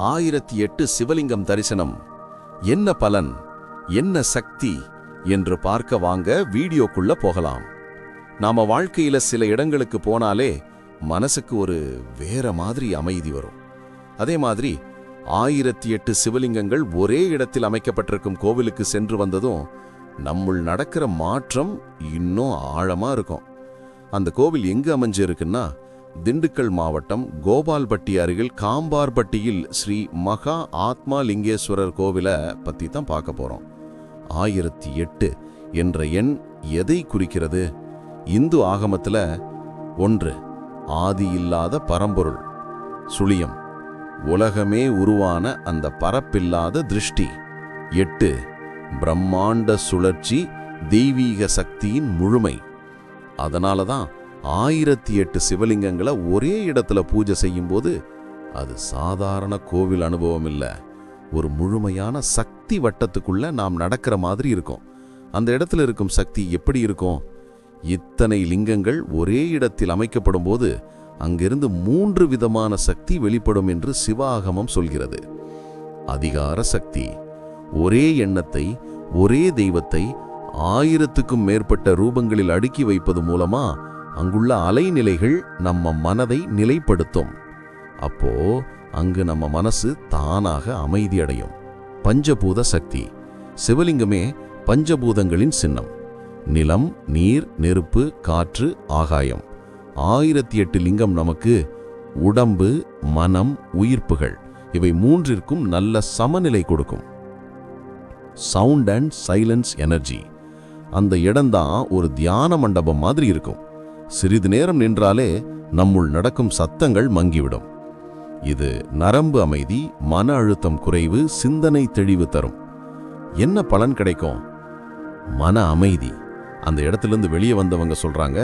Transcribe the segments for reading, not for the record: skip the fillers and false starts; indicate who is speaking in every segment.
Speaker 1: 1008 சிவலிங்கம் தரிசனம். என்ன பலன், என்ன சக்தி என்று பார்க்க வாங்க வீடியோக்குள்ள போகலாம். நாம வாழ்க்கையில சில இடங்களுக்கு போனாலே மனசுக்கு ஒரு வேற மாதிரி அமைதி வரும். அதே மாதிரி 1008 சிவலிங்கங்கள் ஒரே இடத்தில் அமைக்கப்பட்டிருக்கும் கோவிலுக்கு சென்று வந்ததும் நம்முள் நடக்கிற மாற்றம் இன்னும் ஆழமா இருக்கும். அந்த கோவில் எங்கு அமைஞ்சு இருக்குன்னா, திண்டுக்கல் மாவட்டம் கோபால்பட்டி அருகில் காம்பார்பட்டியில் ஸ்ரீ மகா ஆத்மா லிங்கேஸ்வரர் கோவிலை பத்தி தான் பார்க்க போறோம். 1008 என்ற எண் எதை குறிக்கிறது? இந்து ஆகமத்துல 1 ஆதி இல்லாத பரம்பொருள், சுழியம் உலகமே உருவான அந்த பரப்பில்லாத திருஷ்டி, 8 பிரம்மாண்ட சுழற்சி தெய்வீக சக்தியின் முழுமை. அதனாலதான் 1008 சிவலிங்கங்களை ஒரே இடத்துல பூஜை செய்யும்போது அது சாதாரண கோவில் அனுபவம் இல்ல, ஒரு முழுமையான சக்தி வட்டத்துக்குள்ள நாம் நடக்கிற மாதிரி இருக்கும். அந்த இடத்துல இருக்கும் சக்தி எப்படி இருக்கும்? இத்தனை லிங்கங்கள் ஒரே இடத்தில் அமைக்கப்படும் போது அங்கிருந்து 3 விதமான சக்தி வெளிப்படும் என்று சிவாகமம் சொல்கிறது. அதிகார சக்தி, ஒரே எண்ணத்தை, ஒரே தெய்வத்தை 1000க்கும் மேற்பட்ட ரூபங்களில் அடுக்கி வைப்பது மூலமா அங்குள்ள அலைநிலைகள் நம்ம மனதை நிலைப்படுத்தும். அப்போ அங்கு நம்ம மனசு தானாக அமைதியடையும். பஞ்சபூத சக்தி, சிவலிங்கமே பஞ்சபூதங்களின் சின்னம். நிலம், நீர், நெருப்பு, காற்று, ஆகாயம். 1008 லிங்கம் நமக்கு உடம்பு, மனம், உயிர்ப்புகள் இவை 3ற்கும் நல்ல சமநிலை கொடுக்கும். சவுண்ட் அண்ட் சைலன்ஸ் எனர்ஜி, அந்த இடம்தான் ஒரு தியான மண்டபம் மாதிரி இருக்கும். சிறிது நேரம் நின்றாலே நம்முள் நடக்கும் சத்தங்கள் மங்கிவிடும். இது நரம்பு அமைதி, மன அழுத்தம் குறைவு, சிந்தனை தெளிவு தரும். என்ன பலன் கிடைக்கும்? மன அமைதி. அந்த இடத்திலிருந்து வெளியே வந்தவங்க சொல்றாங்க,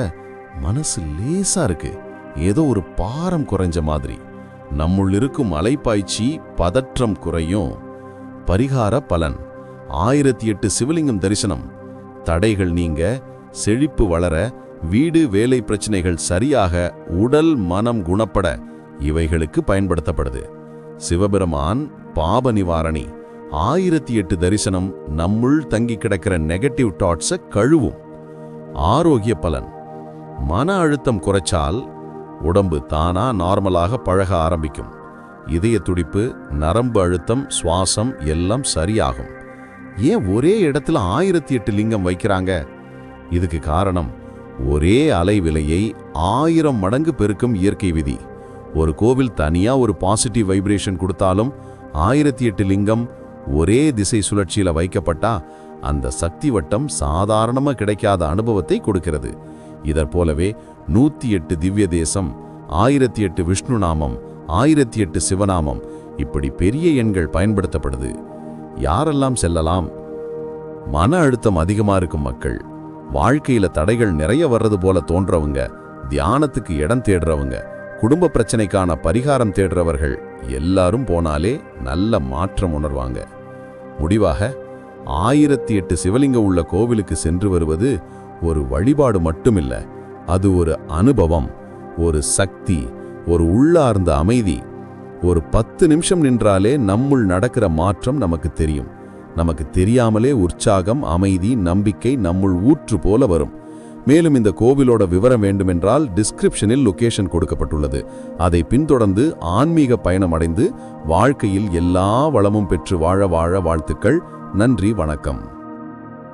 Speaker 1: மனசு லேசா இருக்கு, ஏதோ ஒரு பாரம் குறைஞ்ச மாதிரி. நம்முள் இருக்கும் அலைப்பாய்ச்சி, பதற்றம் குறையும். பரிகார பலன். 1008 சிவலிங்கம் தரிசனம் தடைகள் நீங்க, செழிப்பு வளர, வீடு வேலை பிரச்சனைகள் சரியாக, உடல் மனம் குணப்பட இவைகளுக்கு பயன்படுத்தப்படுது. சிவபெருமான் பாப நிவாரணி. 1008 தரிசனம் நம்முள் தங்கி கிடக்கிற நெகட்டிவ் தாட்ஸை கழுவும். ஆரோக்கிய பலன். மன அழுத்தம் குறைச்சால் உடம்பு தானா நார்மலாக பழக ஆரம்பிக்கும். இதய துடிப்பு, நரம்பு அழுத்தம், சுவாசம் எல்லாம் சரியாகும். ஏன் ஒரே இடத்துல 1008 லிங்கம் வைக்கிறாங்க? இதுக்கு காரணம் ஒரே அலைவிலையை 1000 மடங்கு பெருக்கும் இயற்கை விதி. ஒரு கோவில் தனியா ஒரு பாசிட்டிவ் வைப்ரேஷன் கொடுத்தாலும் 1008 லிங்கம் ஒரே திசை சுழற்சியில வைக்கப்பட்டா அந்த சக்தி வட்டம் சாதாரணமா கிடைக்காத அனுபவத்தை கொடுக்கிறது. இதற் போலவே 108 திவ்ய தேசம், 1008 விஷ்ணு நாமம், 1008 சிவநாமம், இப்படி பெரிய எண்கள் பயன்படுத்தப்படுது. யாரெல்லாம் செல்லலாம்? மன அழுத்தம் அதிகமா இருக்கும் மக்கள், வாழ்க்கையில தடைகள் நிறைய வர்றது போல தோன்றவங்க, தியானத்துக்கு இடம் தேடுறவங்க, குடும்ப பிரச்சனைக்கான பரிகாரம் தேடுறவர்கள் எல்லாரும் போனாலே நல்ல மாற்றம் உணர்வாங்க. முடிவாக 1008 சிவலிங்கம் உள்ள கோவிலுக்கு சென்று வருவது ஒரு வழிபாடு மட்டுமில்ல, அது ஒரு அனுபவம், ஒரு சக்தி, ஒரு உள்ளார்ந்த அமைதி. ஒரு 10 நிமிஷம் நின்றாலே நம்முள் நடக்கிற மாற்றம் நமக்கு தெரியும். நமக்கு தெரியாமலே உற்சாகம், அமைதி, நம்பிக்கை நம்முள் ஊற்று போல வரும். மேலும் இந்த கோவிலோட விவரம் வேண்டுமென்றால் டிஸ்கிரிப்ஷனில் லொகேஷன் கொடுக்கப்பட்டுள்ளது. அதை பின்தொடர்ந்து ஆன்மீக பயணம் அடைந்து வாழ்க்கையில் எல்லா வளமும் பெற்று வாழ வாழ்த்துக்கள். நன்றி, வணக்கம்.